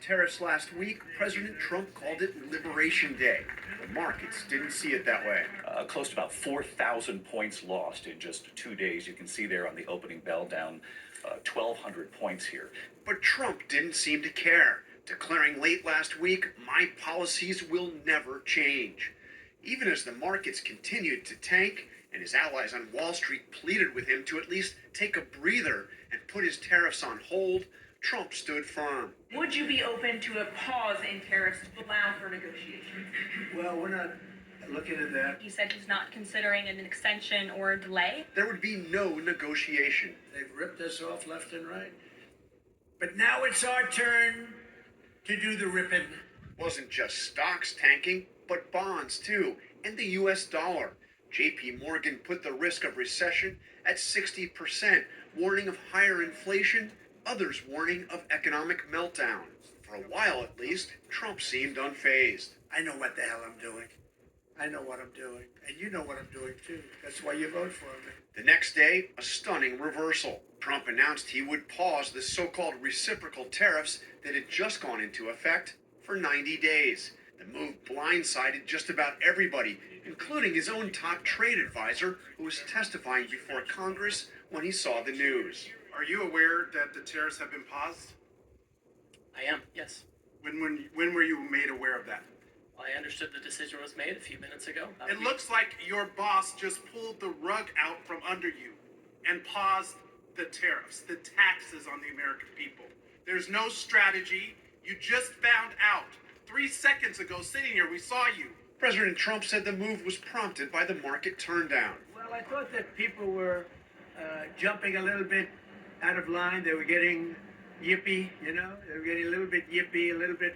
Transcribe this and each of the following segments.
tariffs last week, President Trump called it Liberation Day. The markets didn't see it that way. Close to about 4,000 points lost in just 2 days. You can see there on the opening bell down 1,200 points here. But Trump didn't seem to care, declaring late last week, "My policies will never change." Even as the markets continued to tank and his allies on Wall Street pleaded with him to at least take a breather and put his tariffs on hold, Trump stood firm. Would you be open to a pause in tariffs to allow for negotiations? Well, we're not looking at that. He said he's not considering an extension or a delay. There would be no negotiation. They've ripped us off left and right. But now it's our turn to do the ripping. Wasn't just stocks tanking, but bonds too, and the US dollar. JP Morgan put the risk of recession at 60%, warning of higher inflation, others warning of economic meltdown. For a while at least, Trump seemed unfazed. I know what the hell I'm doing. I know what I'm doing. And you know what I'm doing too. That's why you vote for me. The next day, a stunning reversal. Trump announced he would pause the so-called reciprocal tariffs that had just gone into effect for 90 days. The move blindsided just about everybody, including his own top trade advisor, who was testifying before Congress when he saw the news. Are you aware that the tariffs have been paused? I am, yes. When were you made aware of that? I understood the decision was made a few minutes ago. It looks like your boss just pulled the rug out from under you and paused the tariffs, the taxes on the American people. There's no strategy. You just found out. 3 seconds ago, sitting here, we saw you. President Trump said the move was prompted by the market turndown. Well, I thought that people were jumping a little bit out of line. They were getting yippy, you know? They were getting a little bit yippy, a little bit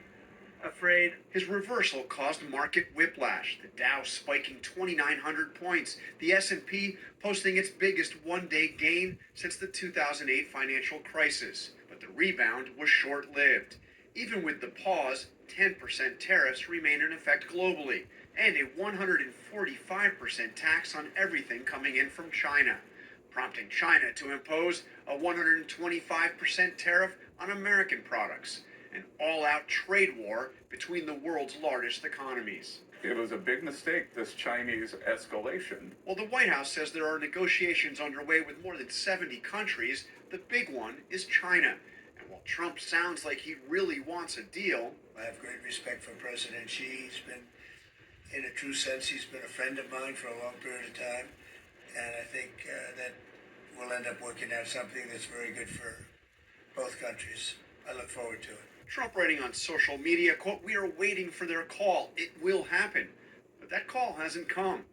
afraid. His reversal caused market whiplash, the Dow spiking 2,900 points, the S&P posting its biggest one-day gain since the 2008 financial crisis. But the rebound was short-lived. Even with the pause, 10% tariffs remain in effect globally, and a 145% tax on everything coming in from China, prompting China to impose a 125% tariff on American products. An all-out trade war between the world's largest economies. It was a big mistake, this Chinese escalation. While the White House says there are negotiations underway with more than 70 countries, the big one is China. And while Trump sounds like he really wants a deal, I have great respect for President Xi. He's been, in a true sense, he's been a friend of mine for a long period of time. And I think that we'll end up working out something that's very good for both countries. I look forward to it. Trump writing on social media, quote, "We are waiting for their call. It will happen." But that call hasn't come.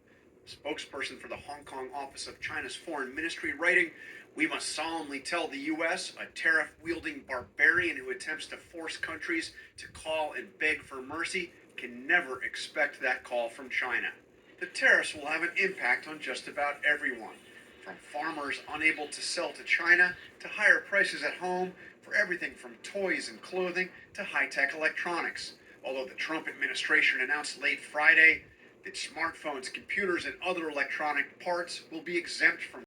A spokesperson for the Hong Kong office of China's foreign ministry writing, "We must solemnly tell the U.S., a tariff-wielding barbarian who attempts to force countries to call and beg for mercy can never expect that call from China." The tariffs will have an impact on just about everyone, from farmers unable to sell to China to higher prices at home for everything from toys and clothing to high-tech electronics. Although the Trump administration announced late Friday that smartphones, computers, and other electronic parts will be exempt from